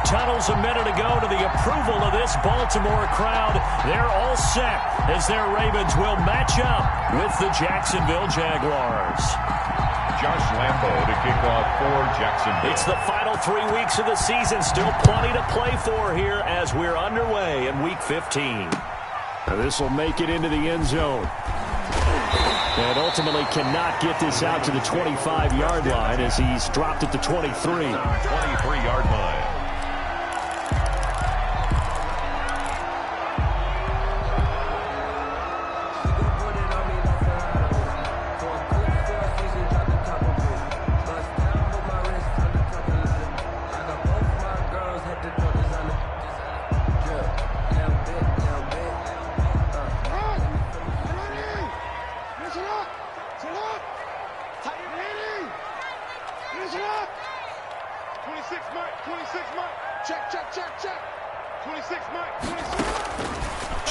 tunnels a minute ago to the approval of this Baltimore crowd. They're all set as their Ravens will match up with the Jacksonville Jaguars. Josh Lambo to kick off for Jacksonville. It's the final 3 weeks of the season. Still plenty to play for here as we're underway in Week 15. This will make it into the end zone. And ultimately cannot get this out to the 25-yard line as he's dropped at the 23. 23-yard line.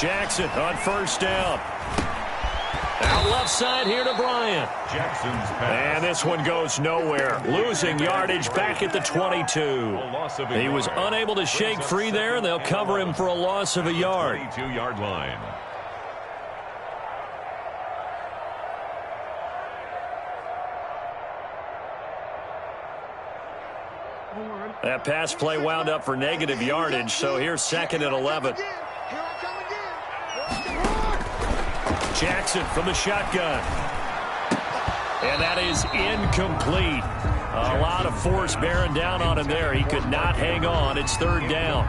Jackson on first down. Out left side here to Bryant. Jackson's pass. And this one goes nowhere. Losing yardage back at the 22. He was unable to shake free there, and they'll cover him for a loss of a yard. 22-yard line. That pass play wound up for negative yardage, so here's second and 11. Jackson from the shotgun. And that is incomplete. A lot of force bearing down on him there. He could not hang on. It's third down.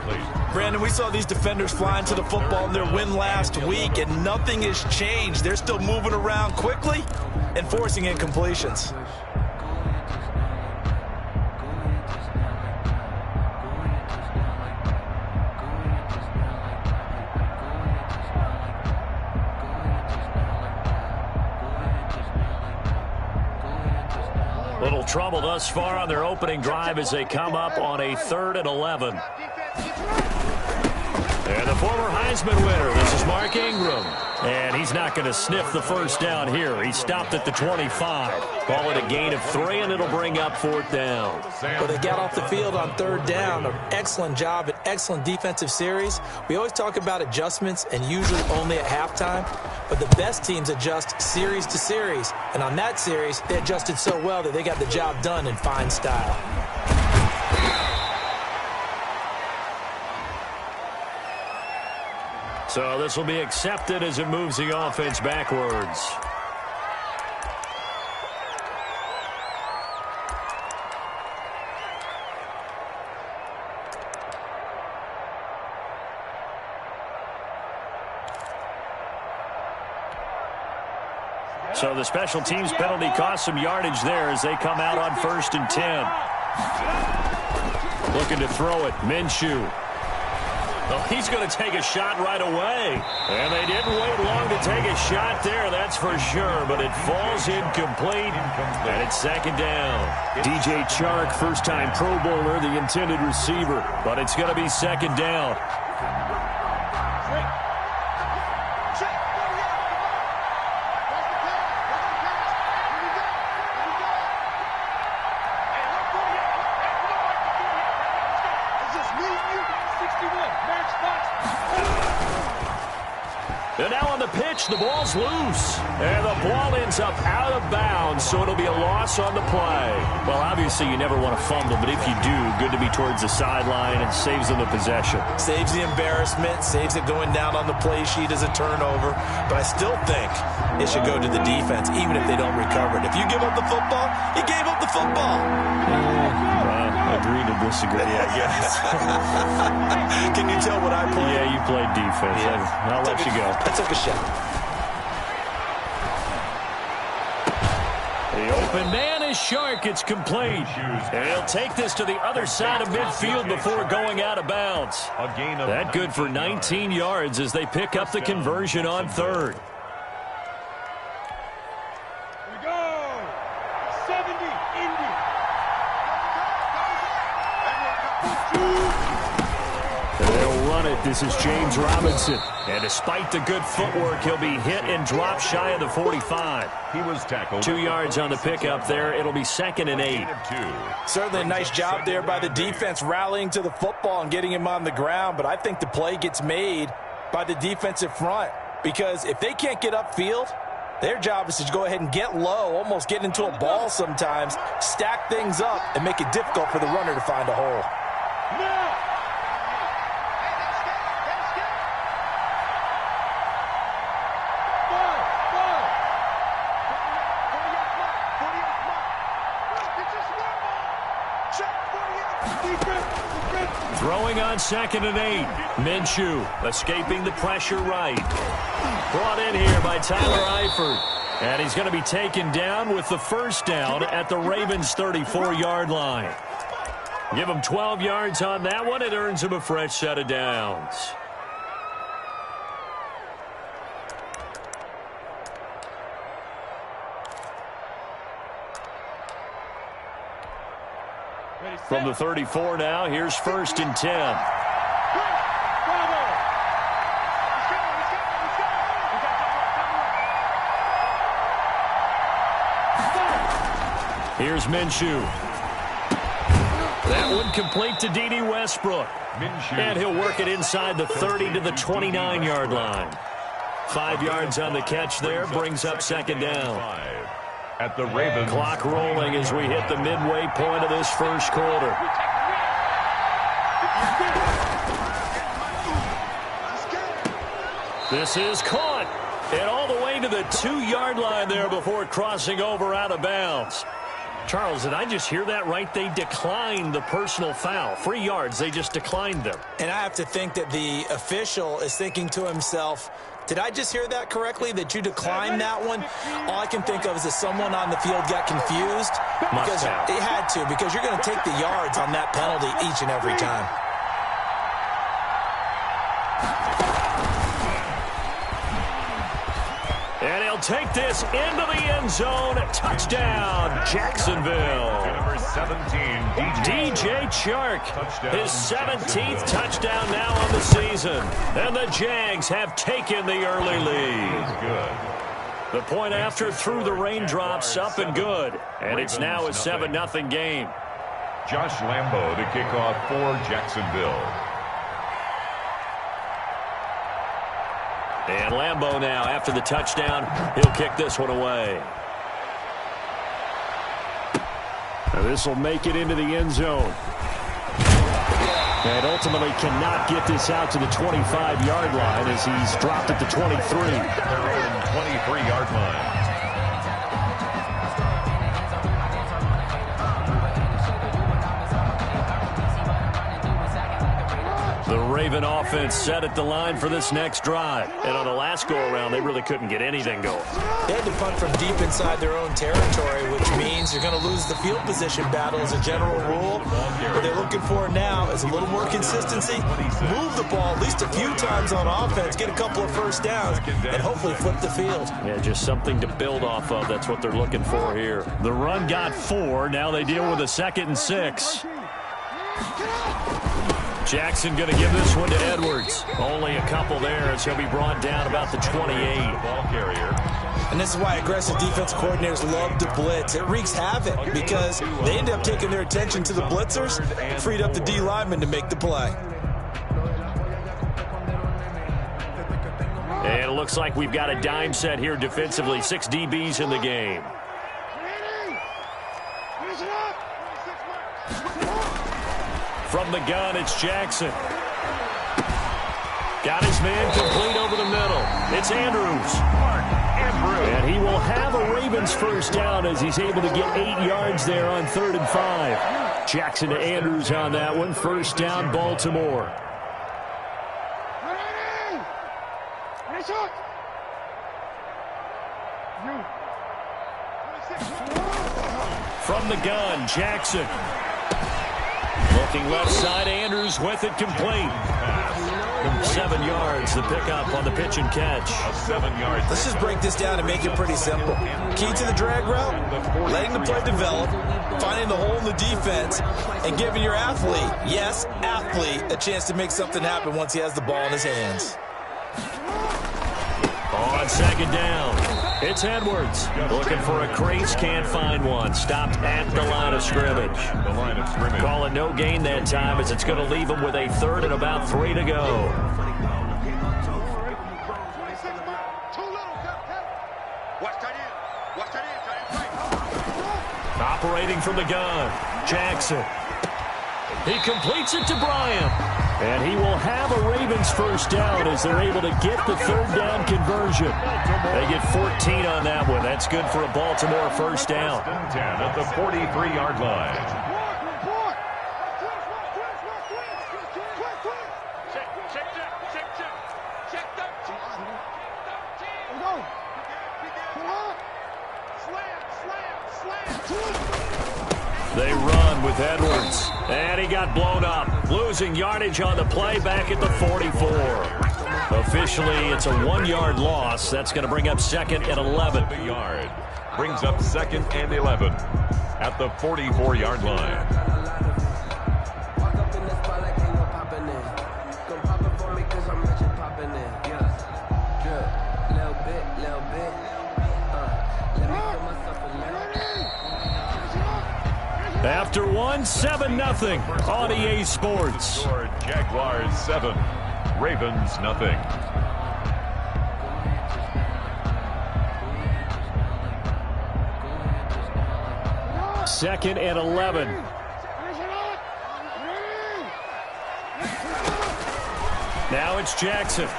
Brandon, we saw these defenders flying to the football in their win last week, and nothing has changed. They're still moving around quickly and forcing incompletions. Little trouble thus far on their opening drive as they come up on a 3rd and 11. And the former Heisman winner, this is Mark Ingram. And he's not going to sniff the first down here. He stopped at the 25. Call it a gain of 3, and it'll bring up 4th down. Well, they got off the field on 3rd down. An excellent job, an excellent defensive series. We always talk about adjustments and usually only at halftime. But the best teams adjust series to series. And on that series, they adjusted so well that they got the job done in fine style. So this will be accepted as it moves the offense backwards. So the special teams penalty cost some yardage there as they come out on 1st and 10. Looking to throw it, Minshew. Well, he's going to take a shot right away. And they didn't wait long to take a shot there, that's for sure. But it falls incomplete, and it's 2nd down. DJ Chark, first-time Pro Bowler, the intended receiver. But it's going to be 2nd down. And now on the pitch, the ball's loose. And the ball ends up out of bounds, so it'll be a loss on the play. Well, obviously you never want to fumble, but if you do, good to be towards the sideline and saves them the possession. Saves the embarrassment, saves it going down on the play sheet as a turnover. But I still think it should go to the defense, even if they don't recover it. If you give up the football, you gave up the football. Agree to disagree, I guess. Can you tell what I played? Yeah, you played defense. Yeah. I'll let you go. I took a shot. The open man is Shark. It's complete. And he'll take this to the other side of midfield before going out of bounds. That good for 19 yards as they pick up the conversion on 3rd. run it. This is James Robinson. And despite the good footwork, he'll be hit and dropped shy of the 45. He was tackled. 2 yards on the pickup there. It'll be 2nd and 8. Certainly a nice job there by the defense rallying to the football and getting him on the ground. But I think the play gets made by the defensive front. Because if they can't get upfield, their job is to go ahead and get low, almost get into a ball sometimes, stack things up, and make it difficult for the runner to find a hole. Throwing on 2nd and 8. Minshew escaping the pressure right. Brought in here by Tyler Eifert. And he's going to be taken down with the first down at the Ravens' 34-yard line. Give him 12 yards on that one. It earns him a fresh set of downs. From the 34 now, here's 1st and 10. Here's Minshew. That one complete to D.D. Westbrook. And he'll work it inside the 30 to the 29-yard line. 5 yards on the catch there, brings up 2nd down. At the Ravens. Clock rolling as we hit the midway point of this first quarter. This is caught. And all the way to the 2-yard line there before crossing over out of bounds. Charles, did I just hear that right? They declined the personal foul. 3 yards, they just declined them. And I have to think that the official is thinking to himself, did I just hear that correctly, that you declined that one? All I can think of is that someone on the field got confused. Because it had to, because you're going to take the yards on that penalty each and every time. And he'll take this into the end zone. Touchdown, Jacksonville. Number 17, DJ Chark, his 17th touchdown now on the season. And the Jags have taken the early lead. Good. The point after through the raindrops, up and good. And it's now a 7-0 game. Josh Lambo to kick off for Jacksonville. And Lambo now, after the touchdown, he'll kick this one away. Now this will make it into the end zone. And ultimately cannot get this out to the 25-yard line as he's dropped at the 23. They're in 23-yard line. The Raven offense set at the line for this next drive. And on the last go-around, they really couldn't get anything going. They had to punt from deep inside their own territory, which means you're going to lose the field position battle as a general rule. What they're looking for now is a little more consistency. Move the ball at least a few times on offense, get a couple of first downs, and hopefully flip the field. Yeah, just something to build off of. That's what they're looking for here. The run got 4. Now they deal with a 2nd and 6. Jackson going to give this one to Edwards. Only a couple there as he'll be brought down about the 28. Ball carrier. And this is why aggressive defense coordinators love to blitz. It wreaks havoc because they end up taking their attention to the blitzers and freed up the D lineman to make the play. And it looks like we've got a dime set here defensively. 6 DBs in the game. From the gun, it's Jackson. Got his man complete over the middle. It's Andrews. And he will have a Ravens first down as he's able to get 8 yards there on 3rd and 5. Jackson to Andrews on that one. First down, Baltimore. From the gun, Jackson. Looking left side, Andrews with it complete. 7 yards, the pickup on the pitch and catch. A 7-yard. Let's just break this down and make it pretty simple. Key to the drag route, letting the play develop, finding the hole in the defense, and giving your athlete, yes, athlete, a chance to make something happen once he has the ball in his hands. On second down, it's Edwards. Looking for a crease, can't find one. Stopped at the line of scrimmage. Call it no gain that time as it's going to leave him with a 3rd and about 3 to go. Operating from the gun, Jackson. He completes it to Bryant. And he will have a Ravens first down as they're able to get the 3rd down conversion. They get 14 on that one. That's good for a Baltimore first down. 10 at the 43-yard line. They run with Edwards, and he got blown up, losing yardage on the play back at the 44. Officially, it's a 1-yard loss. That's going to bring up 2nd and 11. Yard brings up 2nd and 11 at the 44-yard line. After 7-0 on EA Sports. Jaguars 7, Ravens nothing. Second and 11. Now it's Jackson.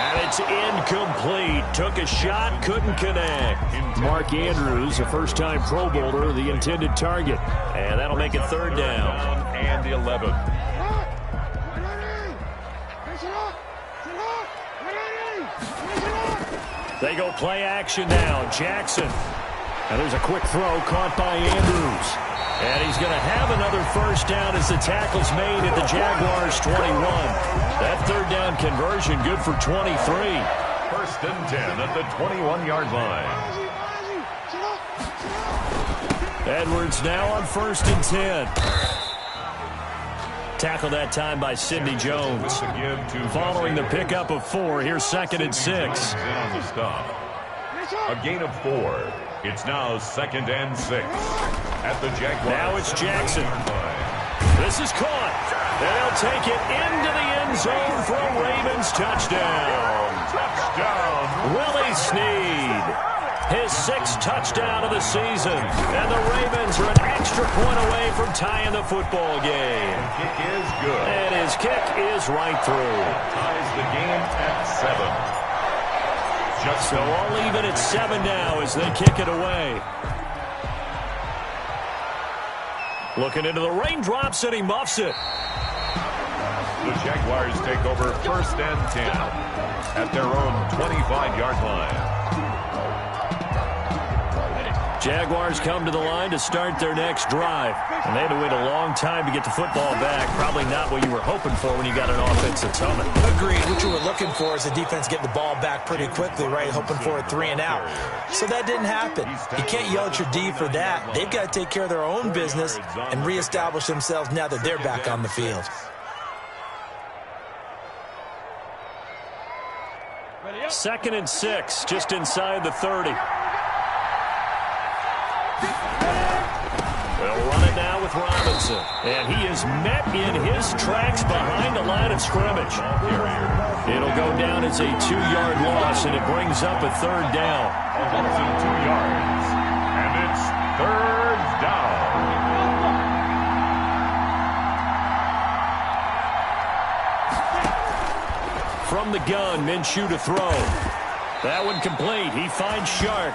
And it's incomplete. Took a shot, couldn't connect. Mark Andrews, a first-time Pro Bowler, the intended target. And that'll make it 3rd down. And 11. They go play action now. Jackson. And there's a quick throw caught by Andrews. And he's going to have another first down as the tackle's made at the Jaguars 21. That 3rd down conversion good for 23. 1st and 10 at the 21-yard line. Edwards now on 1st and 10. Tackled that time by Sidney Jones. Following the pickup of 4, here's 2nd and 6. On the stop. A gain of 4. It's now 2nd and 6 at the Jaguars. Now it's Jackson. This is caught. And they'll take it into the end zone for a Ravens touchdown. Touchdown. Willie Snead. His 6th touchdown of the season. And the Ravens are an extra point away from tying the football game. The kick is good. And his kick is right through. Ties the game at 7. So all even at 7 now as they kick it away. Looking into the raindrops, and he muffs it. The Jaguars take over 1st and 10 at their own 25-yard line. Jaguars come to the line to start their next drive. And they had to wait a long time to get the football back. Probably not what you were hoping for when you got an offense that's humming. Agreed. What you were looking for is the defense getting the ball back pretty quickly, right? Hoping for a 3 and out. So that didn't happen. You can't yell at your D for that. They've got to take care of their own business and reestablish themselves now that they're back on the field. Second and 6, just inside the 30. They'll run it now with Robinson. And he is met in his tracks behind the line of scrimmage. It'll go down as a 2-yard loss, and it brings up a 3rd down. Robinson 2 yards. And it's 3rd down. From the gun, Minshew to throw. That one complete. He finds Sharp.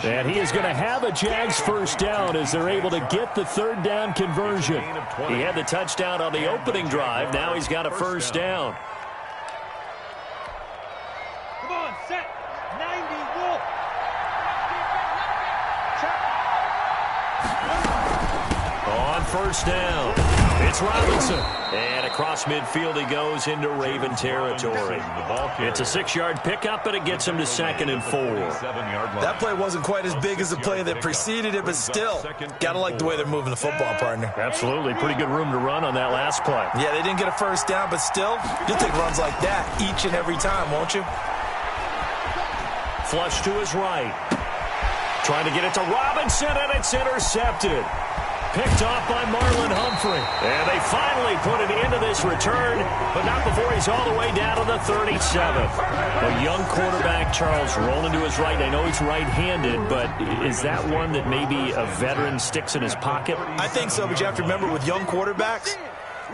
And he is going to have a Jags first down as they're able to get the 3rd down conversion. He had the touchdown on the opening drive. Now he's got a first down. Come on, set. 90, Wolf. On first down. It's Robinson. And across midfield he goes into Raven territory. It's a 6-yard pickup, but it gets him to 2nd and 4. That play wasn't quite as big as the play that preceded it, but still, got to like the way they're moving the football, partner. Absolutely. Pretty good room to run on that last play. Yeah, they didn't get a first down, but still, you'll take runs like that each and every time, won't you? Flush to his right. Trying to get it to Robinson, and it's intercepted. Picked off by Marlon Humphrey. And they finally put an end to this return, but not before he's all the way down to the 37th. A young quarterback, Charles, rolling to his right. I know he's right-handed, but is that one that maybe a veteran sticks in his pocket? I think so, but you have to remember with young quarterbacks,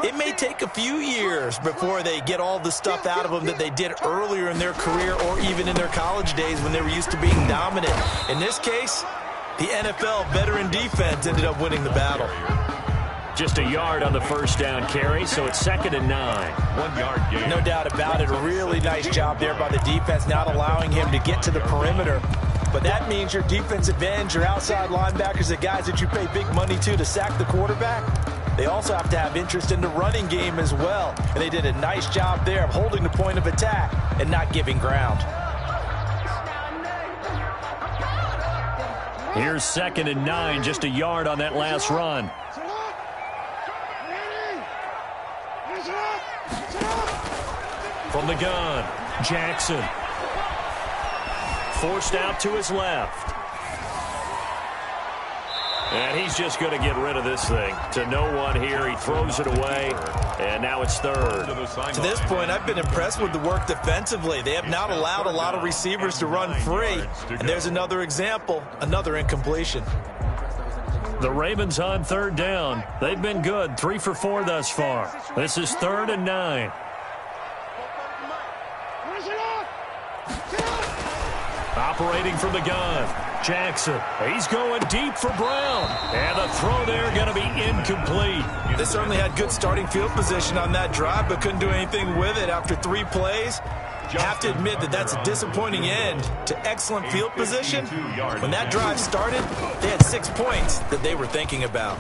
it may take a few years before they get all the stuff out of them that they did earlier in their career or even in their college days when they were used to being dominant. In this case, the NFL veteran defense ended up winning the battle. Just a yard on the first down carry, so it's 2nd and 9. 1 yard gain. No doubt about it. A really nice job there by the defense, not allowing him to get to the perimeter. But that means your defensive ends, your outside linebackers, the guys that you pay big money to sack the quarterback, they also have to have interest in the running game as well. And they did a nice job there of holding the point of attack and not giving ground. Here's 2nd and 9, just a yard on that last run. From the gun, Jackson. Forced out to his left. And he's just going to get rid of this thing. To no one here, he throws it away, and now it's 3rd. To this point, I've been impressed with the work defensively. They have not allowed a lot of receivers to run free. And there's another example, another incompletion. The Ravens on 3rd down. They've been good, 3 for 4 thus far. This is 3rd and 9. Operating from the gun, Jackson. He's going deep for Brown. And the throw there going to be incomplete. They certainly had good starting field position on that drive, but couldn't do anything with it after 3 plays. You have to admit that that's a disappointing end to excellent field position. When that drive started, they had 6 points that they were thinking about.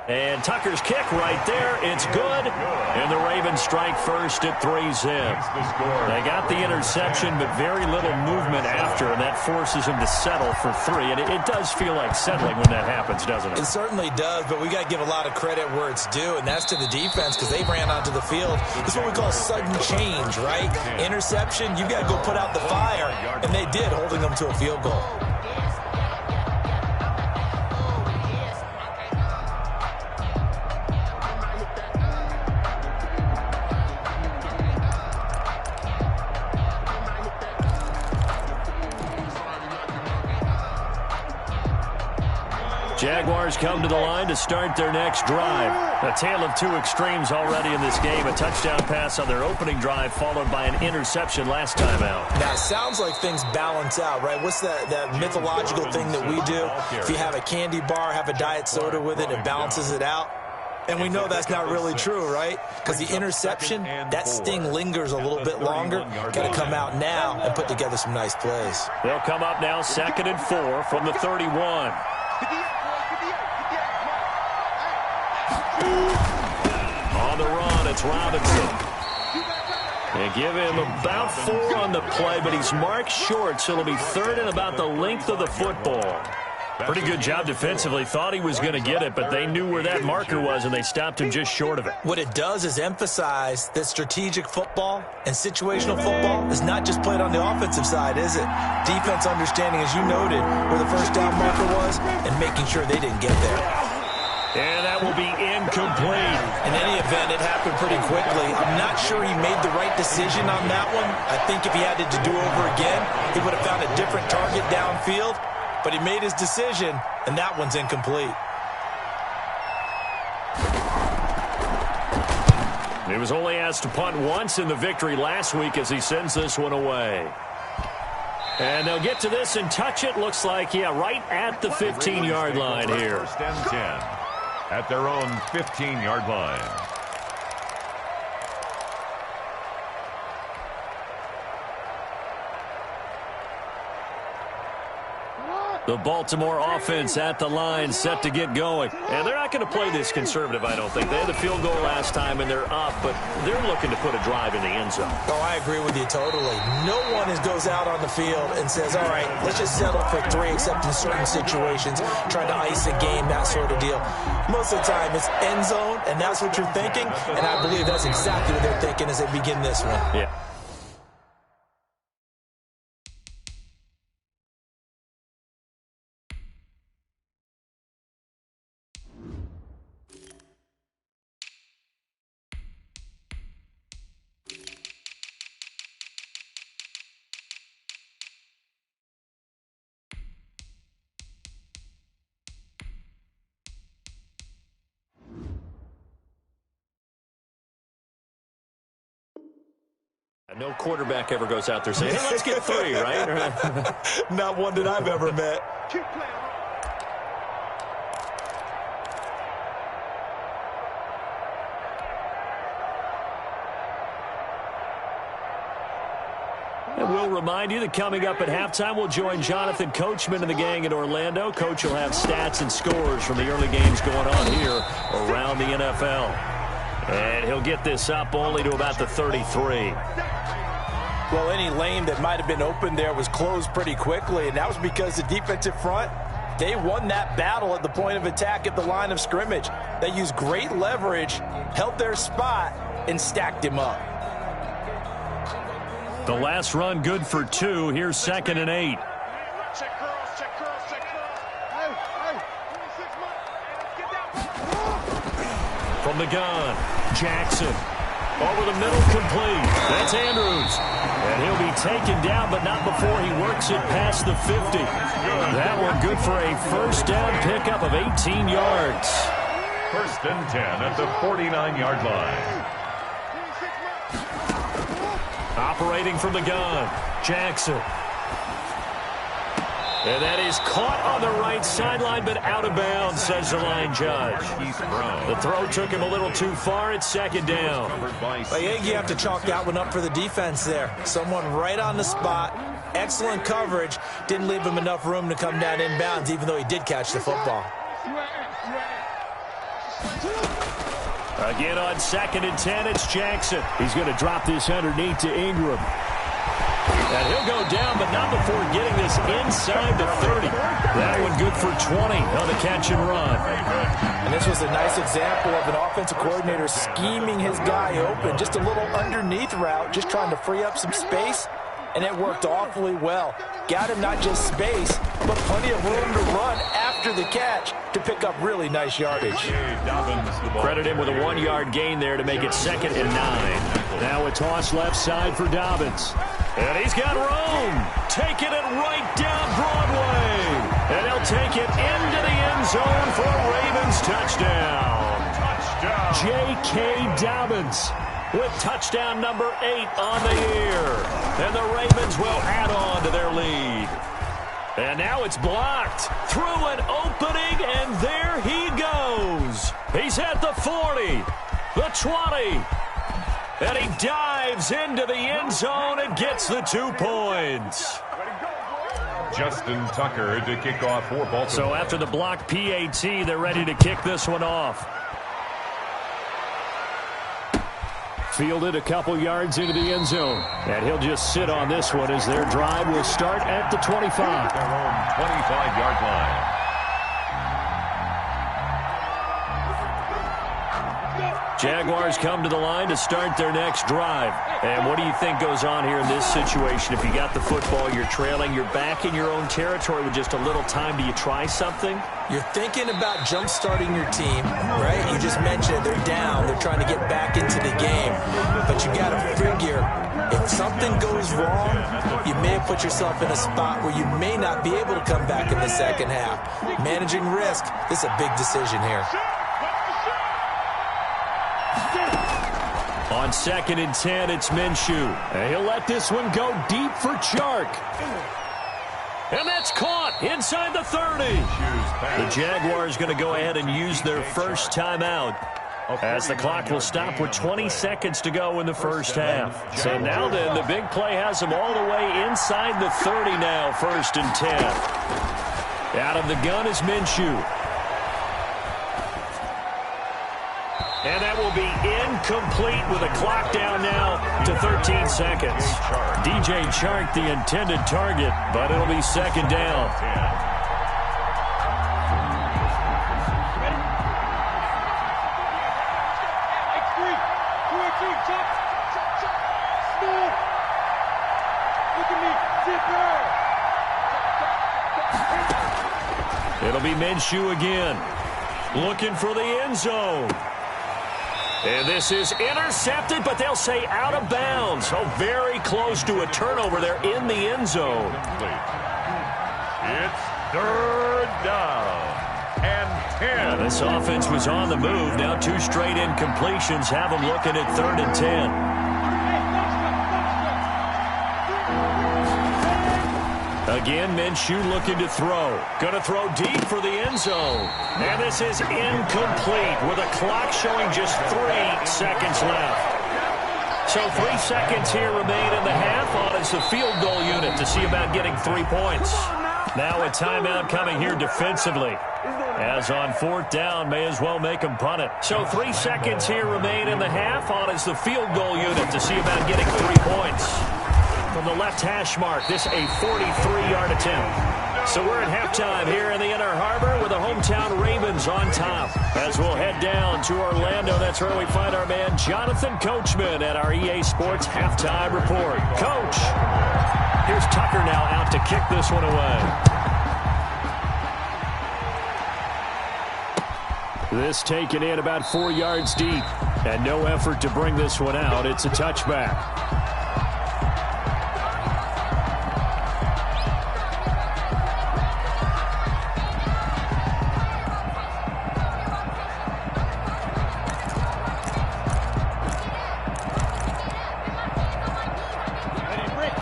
And Tucker's kick right there. It's good. And the Ravens strike first at 3-zip. They got the interception, but very little movement after, and that forces him to settle for 3. And it does feel like settling when that happens, doesn't it? It certainly does, but we got to give a lot of credit where it's due, and that's to the defense because they ran onto the field. It's what we call sudden change, right? Interception, you got to go put out the fire, and they did, holding them to a field goal. Jaguars come to the line to start their next drive. A tale of 2 extremes already in this game. A touchdown pass on their opening drive, followed by an interception last time out. Now, it sounds like things balance out, right? What's that mythological thing that we do? If you have a candy bar, have a diet soda with it, it balances it out. And we know that's not really true, right? Because the interception, that sting lingers a little bit longer. Got to come out now and put together some nice plays. They'll come up now 2nd and 4 from the 31. On the run, it's Robinson. And give him about 4 on the play, but he's marked short, so it'll be 3rd and about the length of the football. Pretty good job defensively. Thought he was going to get it, but they knew where that marker was, and they stopped him just short of it. What it does is emphasize that strategic football and situational football is not just played on the offensive side, is it? Defense understanding, as you noted, where the first down marker was and making sure they didn't get there. And that will be incomplete. In any event, it happened pretty quickly. I'm not sure he made the right decision on that one. I think if he had it to do over again, he would have found a different target downfield. But he made his decision, and that one's incomplete. He was only asked to punt once in the victory last week as he sends this one away. And they'll get to this and touch it. Looks like, yeah, right at the 15-yard line here. 1st and 10 at their own 15-yard line. The Baltimore offense at the line, set to get going. And they're not going to play this conservative, I don't think. They had the field goal last time, and they're up, but they're looking to put a drive in the end zone. Oh, I agree with you totally. No one goes out on the field and says, all right, let's just settle for 3, except in certain situations, trying to ice a game, that sort of deal. Most of the time, it's end zone, and that's what you're thinking, and I believe that's exactly what they're thinking as they begin this one. Yeah. No quarterback ever goes out there saying, hey, let's get 3, right? Not one that I've ever met. And we'll remind you that coming up at halftime, we'll join Jonathan Coachman and the gang in Orlando. Coach will have stats and scores from the early games going on here around the NFL. And he'll get this up only to about the 33. Well, any lane that might have been open there was closed pretty quickly, and that was because the defensive front, they won that battle at the point of attack at the line of scrimmage. They used great leverage, held their spot, and stacked him up. The last run good for 2. Here's 2nd and 8. From the gun, Jackson. Over the middle, complete. That's Andrews. And he'll be taken down, but not before he works it past the 50. That one good for a first down pickup of 18 yards. 1st and 10 at the 49-yard line. Operating from the gun, Jackson. And that is caught on the right sideline, but out of bounds, says the line judge. The throw took him a little too far. It's 2nd down. I think you have to chalk that one up for the defense there. Someone right on the spot. Excellent coverage. Didn't leave him enough room to come down inbounds, even though he did catch the football. Again on 2nd and 10, it's Jackson. He's going to drop this underneath to Ingram. And he'll go down, but not before getting this inside the 30. That one good for 20 on the catch and run. And this was a nice example of an offensive coordinator scheming his guy open. Just a little underneath route, just trying to free up some space. And it worked awfully well. Got him not just space, but plenty of room to run after the catch to pick up really nice yardage. Credit him with a 1-yard gain there to make it 2nd and 9. Now a toss left side for Dobbins. And he's got room. Taking it right down Broadway. And he'll take it into the end zone for a Ravens touchdown. J.K. Dobbins with touchdown number 8 on the year. And the Ravens will add on to their lead. And now it's blocked. Through an opening, and there he goes. He's at the 40, the 20. And he dives into the end zone and gets the 2 points. Justin Tucker to kick off for Baltimore. So after the block PAT, they're ready to kick this one off. Fielded a couple yards into the end zone. And he'll just sit on this one as their drive will start at the 25. Their own 25-yard line. Jaguars come to the line to start their next drive. And what do you think goes on here in this situation? If you got the football, you're trailing, you're back in your own territory with just a little time. Do you try something? You're thinking about jump-starting your team, right? You just mentioned they're down. They're trying to get back into the game. But you got to figure, if something goes wrong, you may have put yourself in a spot where you may not be able to come back in the second half. Managing risk, this is a big decision here. On 2nd and 10, it's Minshew. And he'll let this one go deep for Chark. And that's caught inside the 30. The Jaguars going to go ahead and use their first timeout as the clock will stop with 20 seconds to go in the first half. So now then, the big play has them all the way inside the 30 now, 1st and 10. Out of the gun is Minshew. And that will be incomplete with a clock down now to 13 seconds. DJ Chark, the intended target, but it'll be second down. It'll be Minshew again, looking for the end zone. And this is intercepted, but they'll say out of bounds. So very close to a turnover there in the end zone. It's third down and 10. This offense was on the move. Now 2 straight incompletions have them looking at 3rd and 10. Again, Minshew looking to throw. Going to throw deep for the end zone. And this is incomplete with a clock showing just 3 seconds left. So 3 seconds here remain in the half on as the field goal unit to see about getting 3 points. Now a timeout coming here defensively. As on 4th down, may as well make them punt it. So 3 seconds here remain in the half on as the field goal unit to see about getting 3 points. From the left hash mark, this a 43-yard attempt. So we're at halftime here in the Inner Harbor with the hometown Ravens on top. As we'll head down to Orlando, that's where we find our man Jonathan Coachman at our EA Sports Halftime Report. Coach, here's Tucker now out to kick this one away. This taken in about 4 yards deep, and no effort to bring this one out. It's a touchback.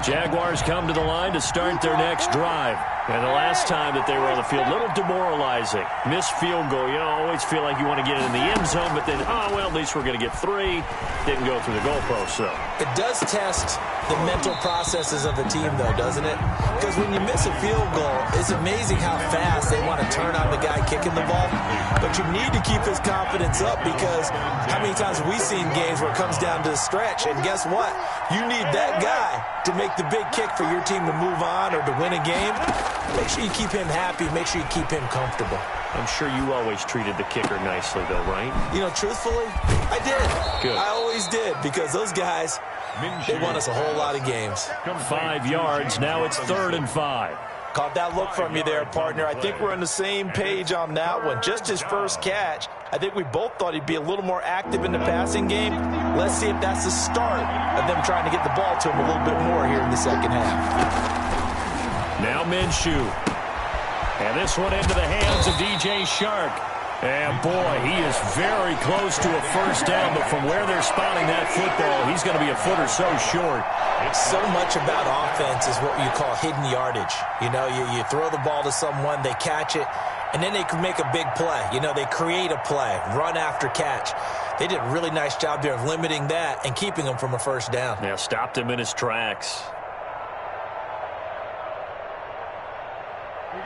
Jaguars come to the line to start their next drive. And the last time that they were on the field, a little demoralizing. Missed field goal. You know, always feel like you want to get it in the end zone, but then, oh, well, at least we're going to get 3. Didn't go through the goalpost, so. It does test the mental processes of the team, though, doesn't it? Because when you miss a field goal, it's amazing how fast they want to turn on the guy kicking the ball. But you need to keep his confidence up because how many times have we seen games where it comes down to the stretch, and guess what? You need that guy to make the big kick for your team to move on or to win a game. Make sure you keep him happy. Make sure you keep him comfortable. I'm sure you always treated the kicker nicely, though, right? You know, truthfully, I did. Good. I always did because those guys, they won us a whole lot of games. 5 yards. Now it's 3rd and 5. Caught that look from you there, partner. I think we're on the same page on that one. Just his first catch. I think we both thought he'd be a little more active in the passing game. Let's see if that's the start of them trying to get the ball to him a little bit more here in the second half. Now Minshew. And this one into the hands of DJ Chark. And, boy, he is very close to a first down, but from where they're spotting that football, he's going to be a foot or so short. So much about offense is what you call hidden yardage. You know, you throw the ball to someone, they catch it, and then they can make a big play. You know, they create a play, run after catch. They did a really nice job there of limiting that and keeping him from a first down. Yeah, stopped him in his tracks.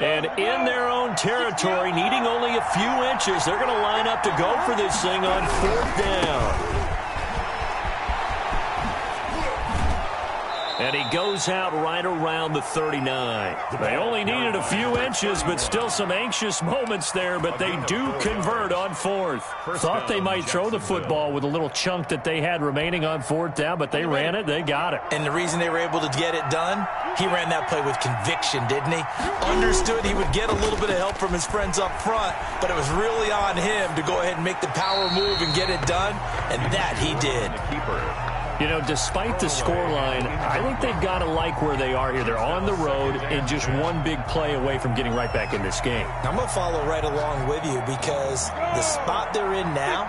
And in their own territory, needing only a few inches, they're going to line up to go for this thing on 4th down. And he goes out right around the 39. They only needed a few inches, but still some anxious moments there, but they do convert on 4th. Thought they might throw the football with a little chunk that they had remaining on 4th down, but they ran it, they got it. And the reason they were able to get it done, he ran that play with conviction, didn't he? Understood he would get a little bit of help from his friends up front, but it was really on him to go ahead and make the power move and get it done, and that he did. You know, despite the scoreline, I think they've got to like where they are here. They're on the road and just one big play away from getting right back in this game. I'm going to follow right along with you because the spot they're in now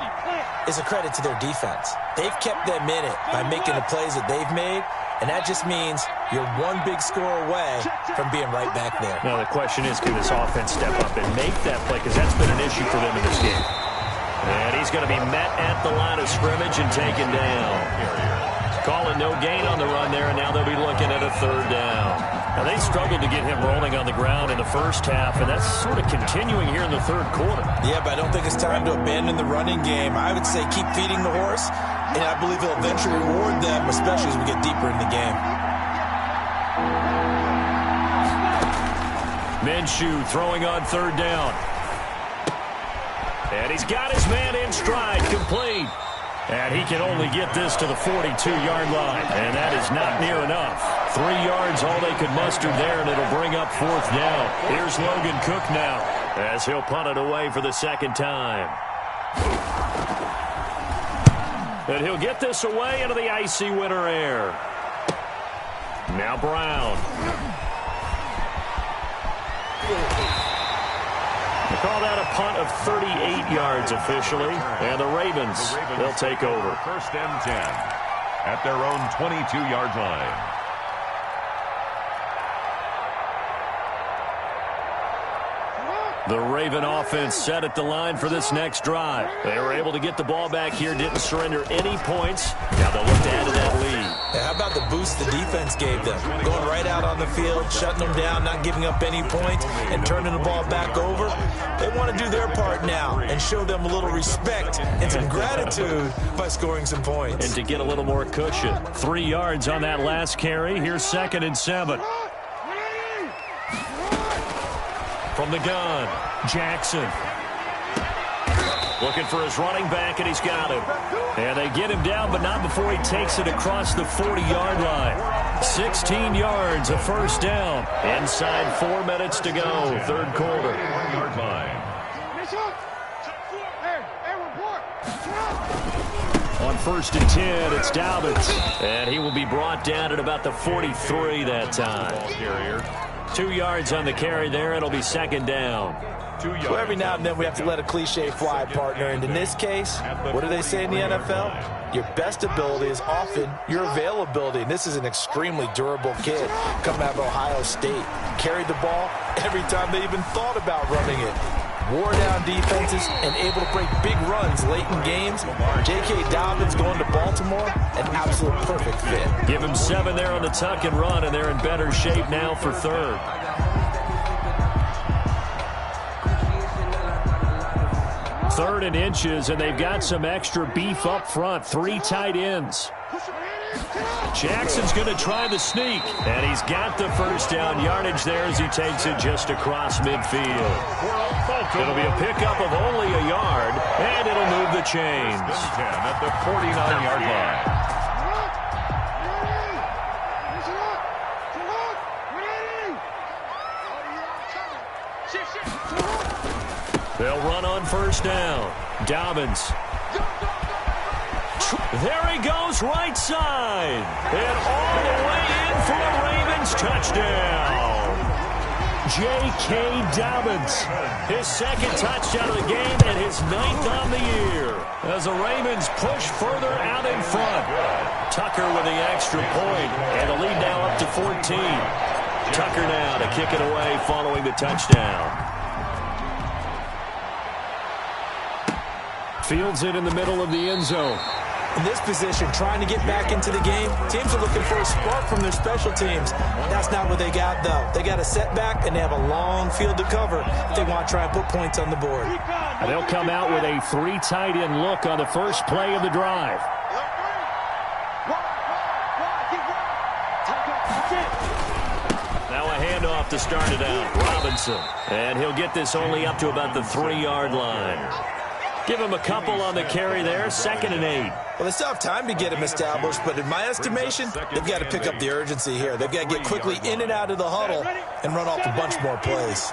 is a credit to their defense. They've kept them in it by making the plays that they've made, and that just means you're one big score away from being right back there. Now, the question is, can this offense step up and make that play? Because that's been an issue for them in this game. And he's going to be met at the line of scrimmage and taken down. Calling no gain on the run there, and now they'll be looking at a 3rd down. Now, they struggled to get him rolling on the ground in the first half, and that's sort of continuing here in the third quarter. Yeah, but I don't think it's time to abandon the running game. I would say keep feeding the horse, and I believe he'll eventually reward them, especially as we get deeper in the game. Minshew throwing on third down. And he's got his man in stride, complete. And he can only get this to the 42-yard line. And that is not near enough. 3 yards, all they could muster there, and it'll bring up fourth down. Here's Logan Cook now, as he'll punt it away for the second time. And he'll get this away into the icy winter air. Now Brown. They call that a punt of 38 yards officially. And the Ravens, they'll take over. First and 10 at their own 22-yard line. The Raven offense set at the line for this next drive. They were able to get the ball back here, didn't surrender any points. Now they'll look to add to that lead. Yeah, how about the boost the defense gave them? Going right out on the field, shutting them down, not giving up any points, and turning the ball back over. They want to do their part now and show them a little respect and some gratitude by scoring some points. And to get a little more cushion. 3 yards on that last carry. Here's 2nd and 7. From the gun, Jackson. Looking for his running back, and he's got him. And they get him down, but not before he takes it across the 40-yard line. 16 yards, a first down. Inside 4 minutes to go, third quarter. 1-yard line. On 1st and 10, it's Dobbins. And he will be brought down at about the 43 that time. Ball carrier. 2 yards on the carry there. It'll be second down. 2 yards. Well, every now and then we have to let a cliche fly, partner. And in this case, what do they say in the NFL? Your best ability is often your availability. And this is an extremely durable kid coming out of Ohio State. Carried the ball every time they even thought about running it. Wore down defenses and able to break big runs late in games. J.K. Dobbins going to Baltimore, an absolute perfect fit. Give him 7 there on the tuck and run, and they're in better shape now for third. Third and inches, and they've got some extra beef up front. 3 tight ends. Jackson's going to try the sneak, and he's got the first down yardage there as he takes it just across midfield. It'll be a pickup of only a yard, and it'll move the chains. 10 at the 49-yard line. They'll run on first down. Dobbins. There he goes, right side. And all the way in for a Ravens touchdown. J.K. Dobbins. His 2nd touchdown of the game and his 9th on the year. As the Ravens push further out in front. Tucker with the extra point. And the lead now up to 14. Tucker now to kick it away following the touchdown. Fields it in the middle of the end zone. In this position, trying to get back into the game, teams are looking for a spark from their special teams. That's not what they got, though. They got a setback, and they have a long field to cover if they want to try and put points on the board. And they'll come out with a 3 tight end look on the first play of the drive. Now a handoff to start it out. Robinson. And he'll get this only up to about the 3-yard line. Give him a couple on the carry there. 2nd and 8. Well, they still have time to get him established, but in my estimation, they've got to pick up the urgency here. They've got to get quickly in and out of the huddle and run off a bunch more plays.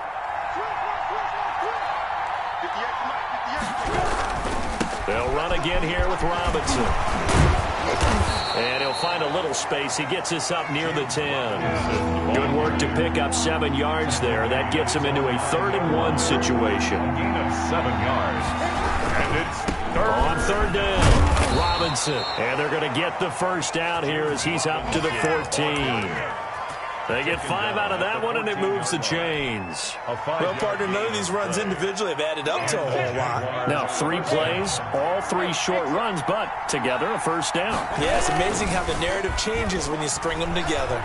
They'll run again here with Robinson. And he'll find a little space. He gets us up near the 10. Good work to pick up 7 yards there. That gets him into a 3rd and 1 situation. Gain of 7 yards. And it's on third down. Robinson. And they're going to get the first down here as he's up to the 14. They get 5 out of that one, and it moves the chains. Well, partner, none of these runs individually have added up to a whole lot. Now, 3 plays, all 3 short runs, but together a first down. Yeah, it's amazing how the narrative changes when you string them together.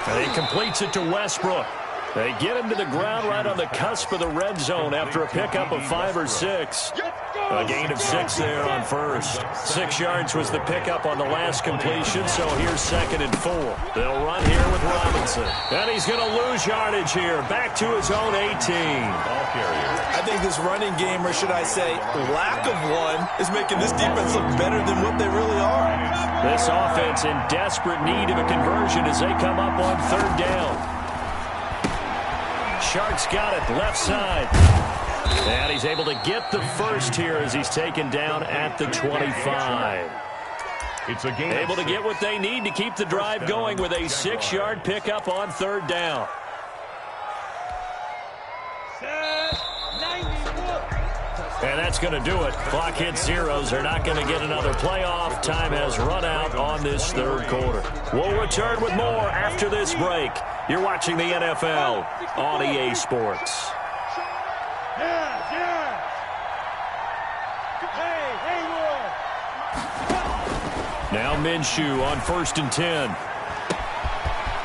And he completes it to Westbrook. They get him to the ground right on the cusp of the red zone after a pickup of 5 or 6. A gain of 6 there on first. 6 yards was the pickup on the last completion, so here's 2nd and 4. They'll run here with Robinson. And he's going to lose yardage here. Back to his own 18. Ball carrier. I think this running game, or should I say lack of one, is making this defense look better than what they really are. This offense in desperate need of a conversion as they come up on 3rd down. Shark's got it left side. And he's able to get the first here as he's taken down at the 25. It's a game. Able to get what they need to keep the drive going with a 6-yard pickup on 3rd down. And that's going to do it. Clock hits zeros. They're not going to get another playoff. Time has run out on this 3rd quarter. We'll return with more after this break. You're watching the NFL on EA Sports. Now Minshew on 1st and 10.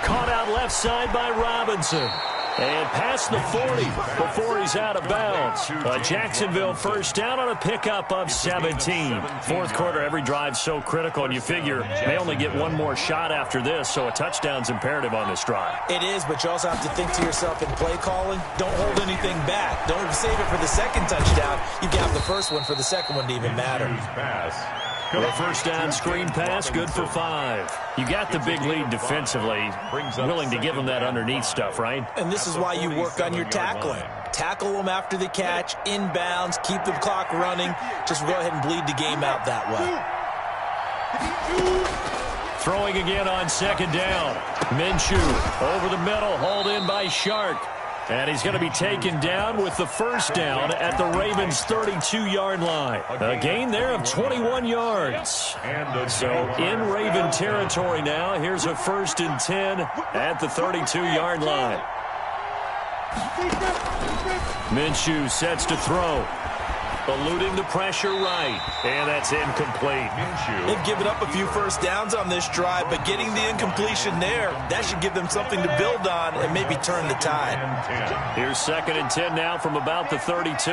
Caught out left side by Robinson. And past the 40 before he's out of bounds. A Jacksonville first down on a pickup of 17. 4th quarter, every drive's so critical, and you figure they only get one more shot after this, so a touchdown's imperative on this drive. It is, but you also have to think to yourself in play calling, don't hold anything back. Don't save it for the 2nd touchdown. You can have the first one for the 2nd one to even matter. The first down screen pass, good for 5. You got the big lead defensively, willing to give them that underneath stuff, right? And this is why you work on your tackling. Tackle them after the catch, inbounds, keep the clock running. Just go ahead and bleed the game out that way. Throwing again on 2nd down. Minshew over the middle, hauled in by Shark. And he's going to be taken down with the first down at the Ravens' 32-yard line. A gain there of 21 yards. So in Raven territory now, here's a 1st and 10 at the 32-yard line. Minshew sets to throw. Eluding the pressure right. And that's incomplete. They've given up a few first downs on this drive, but getting the incompletion there, that should give them something to build on and maybe turn the tide. Here's 2nd and 10 now from about the 32.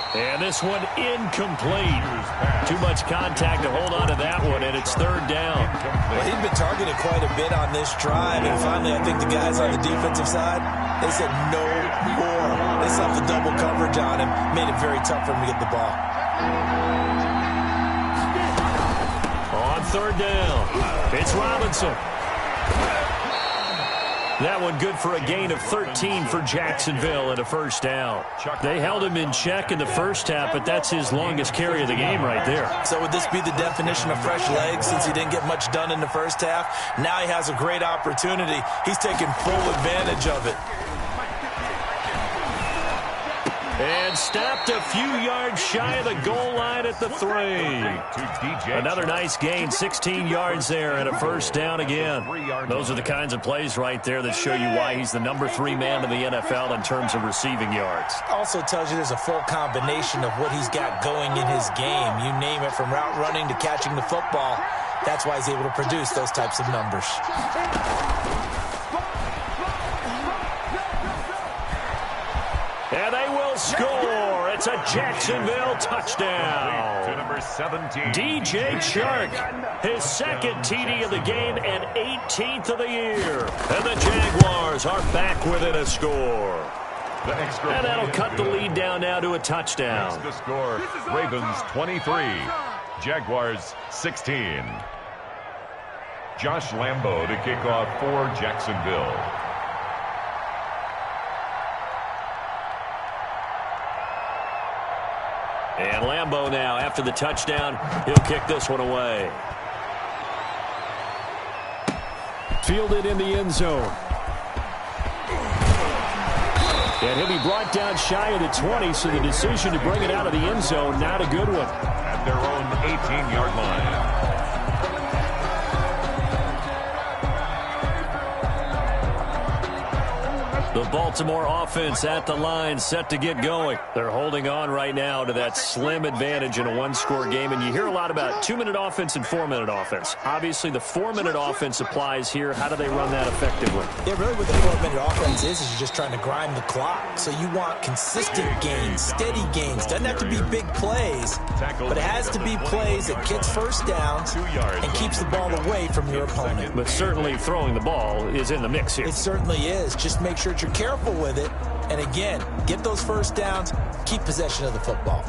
And this one incomplete. Too much contact to hold on to that one, and it's 3rd down. Well, he'd been targeted quite a bit on this drive, and finally I think the guys on the defensive side, they said no more. They stopped the double coverage on him, made it very tough for him to get the ball. On 3rd down, it's Robinson. That one good for a gain of 13 for Jacksonville and a first down. They held him in check in the first half, but that's his longest carry of the game right there. So would this be the definition of fresh legs since he didn't get much done in the first half? Now he has a great opportunity. He's taking full advantage of it. And stopped a few yards shy of the goal line at the 3. Another nice gain, 16 yards there and a first down again. Those are the kinds of plays right there that show you why he's the number 3 man in the NFL in terms of receiving yards. Also tells you there's a full combination of what he's got going in his game. You name it, from route running to catching the football. That's why he's able to produce those types of numbers. And they will score. It's a Jacksonville touchdown. To number 17. DJ Chark, his 2nd TD of the game and 18th of the year. And the Jaguars are back within a score. And that'll cut the lead down now to a touchdown. The score, Ravens 23, Jaguars 16. Josh Lambo to kick off for Jacksonville. And Lambo now, after the touchdown, he'll kick this one away. Fielded in the end zone. And he'll be brought down shy of the 20, so the decision to bring it out of the end zone, not a good one. At their own 18-yard line. The Baltimore offense at the line, set to get going. They're holding on right now to that slim advantage in a one-score game, and you hear a lot about 2-minute offense and 4-minute offense. Obviously, the 4-minute offense applies here. How do they run that effectively? Yeah, really what the 4-minute offense is you're just trying to grind the clock. So you want consistent gains, steady gains. Doesn't have to be big plays, but it has to be plays that gets first downs and keeps the ball away from your opponent. But certainly throwing the ball is in the mix here. It certainly is. Just make sure you're careful with it. And again, get those first downs, keep possession of the football.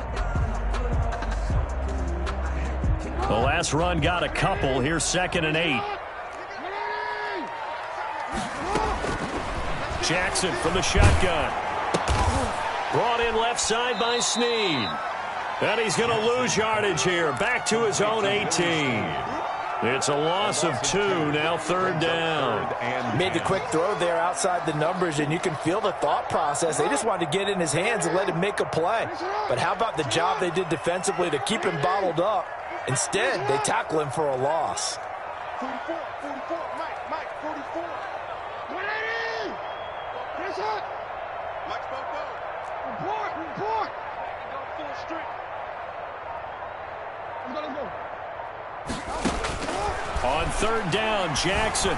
The last run got a couple. Here's 2nd and 8. Jackson from the shotgun. Brought in left side by Snead. And he's going to lose yardage here. Back to his own 18. It's a loss of 2, now 3rd down. Made the quick throw there outside the numbers, and you can feel the thought process. They just wanted to get in his hands and let him make a play. But how about the job they did defensively to keep him bottled up? Instead, they tackle him for a loss. 44, Mike, 44. 180! Press up! Watch Bobo. Report! Go full strength. Let's go. On 3rd down, Jackson.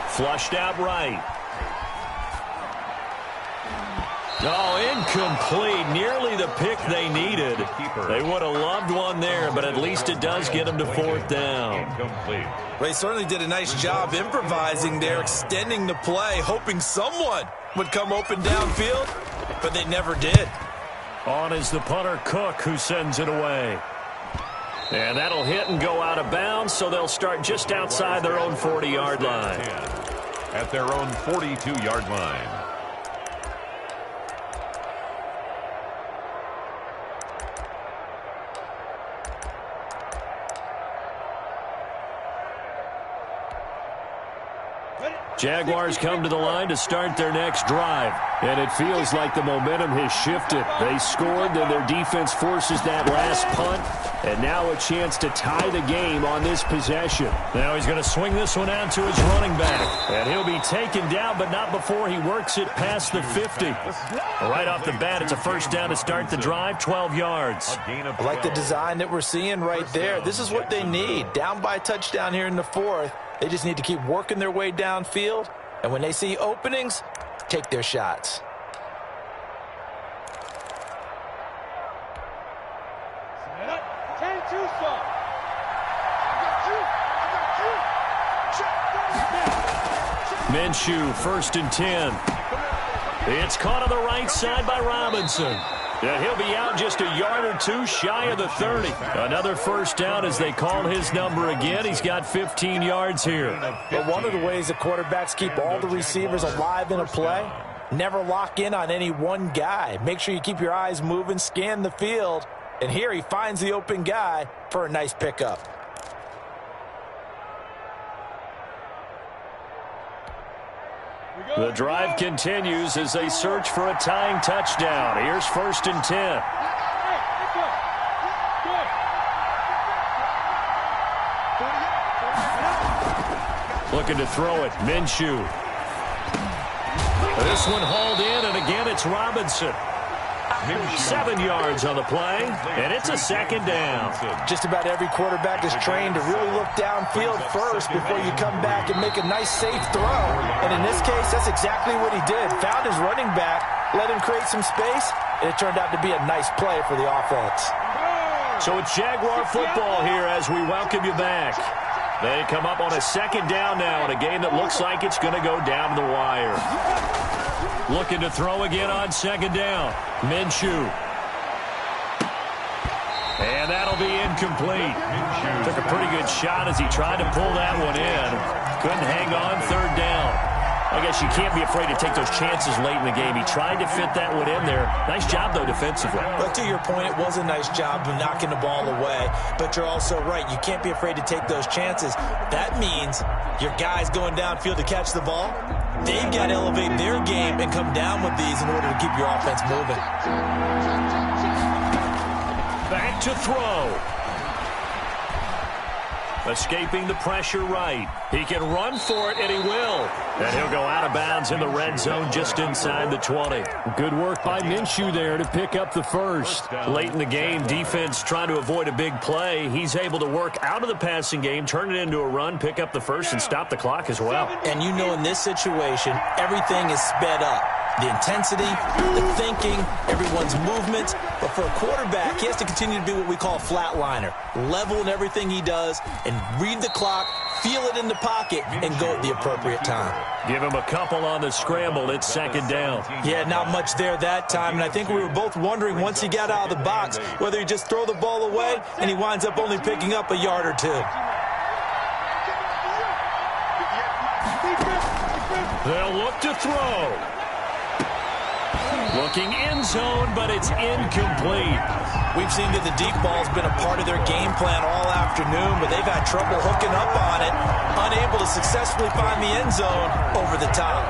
Flushed out right. Oh, incomplete. Nearly the pick they needed. They would have loved one there, but at least it does get them to 4th down. They certainly did a nice job improvising there, extending the play, hoping someone would come open downfield, but they never did. On is the punter, Cook, who sends it away. And that'll hit and go out of bounds, so they'll start just outside their own 40-yard line. At their own 42-yard line. Jaguars come to the line to start their next drive. And it feels like the momentum has shifted. They scored, then their defense forces that last punt. And now a chance to tie the game on this possession. Now he's going to swing this one out to his running back. And he'll be taken down, but not before he works it past the 50. Right off the bat, it's a first down to start the drive, 12 yards. I like the design that we're seeing right there. This is what they need. Down by a touchdown here in the 4th. They just need to keep working their way downfield. And when they see openings, take their shots. Minshew, 1st and 10. It's caught on the right side by Robinson. Yeah, he'll be out just a yard or two shy of the 30. Another first down as they call his number again. He's got 15 yards here. But one of the ways the quarterbacks keep all the receivers alive in a play, never lock in on any one guy. Make sure you keep your eyes moving, scan the field. And here he finds the open guy for a nice pickup. The drive continues as they search for a tying touchdown. Here's 1st and 10. Looking to throw it. Minshew. This one hauled in, and again it's Robinson. 7 yards on the play, and it's a 2nd down. Just about every quarterback is trained to really look downfield first before you come back and make a nice, safe throw. And in this case, that's exactly what he did. Found his running back, let him create some space, and it turned out to be a nice play for the offense. So it's Jaguar football here as we welcome you back. They come up on a 2nd down now in a game that looks like it's going to go down the wire. Looking to throw again on 2nd down. Minshew. And that'll be incomplete. Took a pretty good shot as he tried to pull that one in. Couldn't hang on 3rd down. I guess you can't be afraid to take those chances late in the game. He tried to fit that one in there. Nice job, though, defensively. But to your point, it was a nice job of knocking the ball away. But you're also right. You can't be afraid to take those chances. That means your guys going downfield to catch the ball, they've got to elevate their game and come down with these in order to keep your offense moving. Back to throw. Escaping the pressure right. He can run for it, and he will. And he'll go out of bounds in the red zone just inside the 20. Good work by Minshew there to pick up the first. Late in the game, defense trying to avoid a big play. He's able to work out of the passing game, turn it into a run, pick up the first, and stop the clock as well. And you know in this situation, everything is sped up. The intensity, the thinking, everyone's movement. But for a quarterback, he has to continue to be what we call a flatliner. Level in everything he does and read the clock, feel it in the pocket, and go at the appropriate time. Give him a couple on the scramble. It's second down. Yeah, not much there that time. And I think we were both wondering once he got out of the box whether he just throw the ball away and he winds up only picking up a yard or two. They'll look to throw. Looking end zone, but it's incomplete. We've seen that the deep ball's been a part of their game plan all afternoon, but they've had trouble hooking up on it, unable to successfully find the end zone over the top.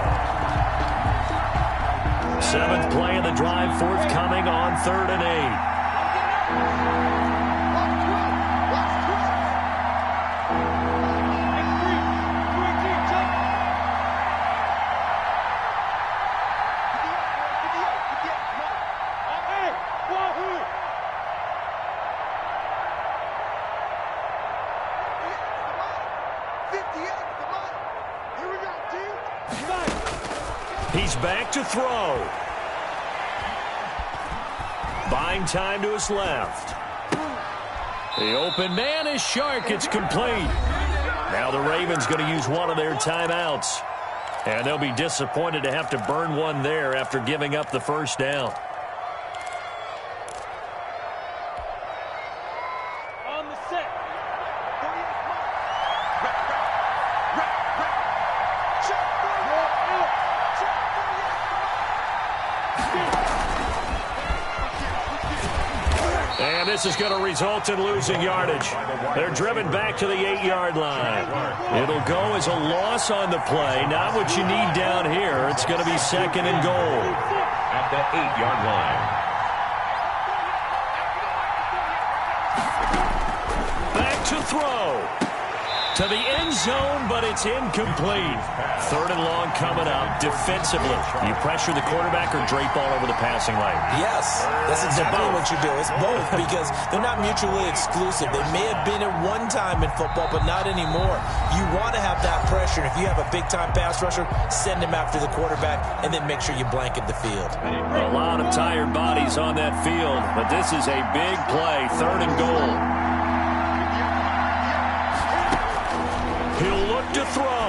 Seventh play of the drive, forthcoming on 3rd and 8. He's back to throw. Buying time to his left. The open man is Shark. It's complete. Now the Ravens going to use one of their timeouts. And they'll be disappointed to have to burn one there after giving up the first down. On the set. And this is going to result in losing yardage. They're driven back to the 8-yard line. It'll go as a loss on the play. Not what you need down here. It's going to be second and goal. At the 8-yard line. Back to throw. To the end zone, but it's incomplete. 3rd and long coming up. Defensively, you pressure the quarterback or drape all over the passing lane? Yes, that's exactly what you do. It's both because they're not mutually exclusive. They may have been at one time in football, but not anymore. You want to have that pressure. If you have a big-time pass rusher, send him after the quarterback, and then make sure you blanket the field. A lot of tired bodies on that field, but this is a big play. 3rd and goal. He'll look to throw.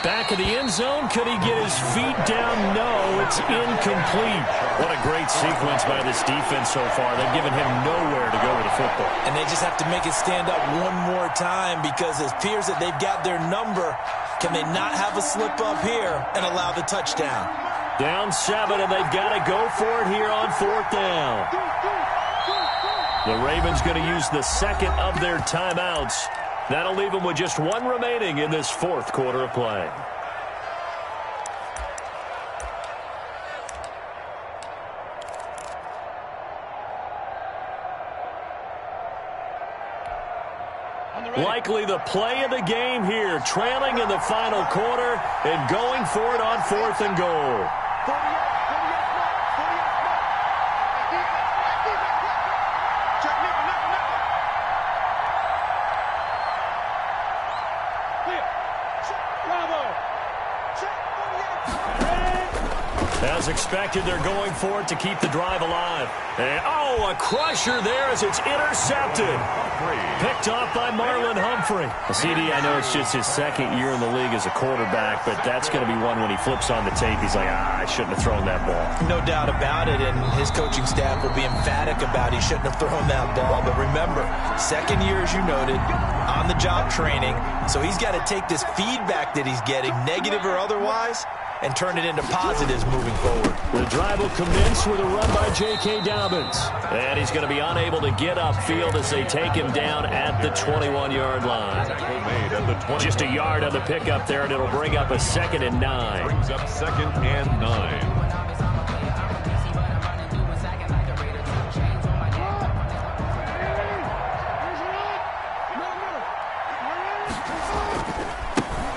Back of the end zone. Could he get his feet down? No, it's incomplete. What a great sequence by this defense so far. They've given him nowhere to go with the football. And they just have to make it stand up one more time because it appears that they've got their number. Can they not have a slip up here and allow the touchdown? Down 7, and they've got to go for it here on 4th down. The Ravens going to use the second of their timeouts. That'll leave them with just one remaining in this 4th quarter of play. Likely the play of the game here, trailing in the final quarter and going for it on 4th and goal. As expected, they're going for it to keep the drive alive. And, oh, a crusher there as it's intercepted. Picked off by Marlon Humphrey. CD, I know it's just his 2nd year in the league as a quarterback, but that's going to be one when he flips on the tape. He's like, I shouldn't have thrown that ball. No doubt about it, and his coaching staff will be emphatic about he shouldn't have thrown that ball. But remember, 2nd year, as you noted, on-the-job training. So he's got to take this feedback that he's getting, negative or otherwise, and turn it into positives moving forward. The drive will commence with a run by J.K. Dobbins. And he's going to be unable to get upfield as they take him down at the 21-yard line. Just a yard on the pickup there, and it'll bring up a 2nd and 9. Brings up 2nd and 9.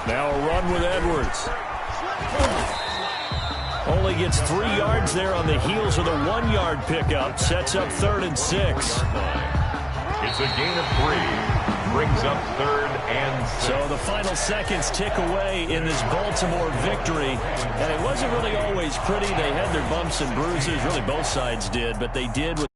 Now a run with Edwards. Only gets 3 yards there on the heels of the 1-yard pickup. Sets up 3rd and 6. It's a gain of 3. Brings up 3rd and 6. So the final seconds tick away in this Baltimore victory. And it wasn't really always pretty. They had their bumps and bruises. Really both sides did. But they did with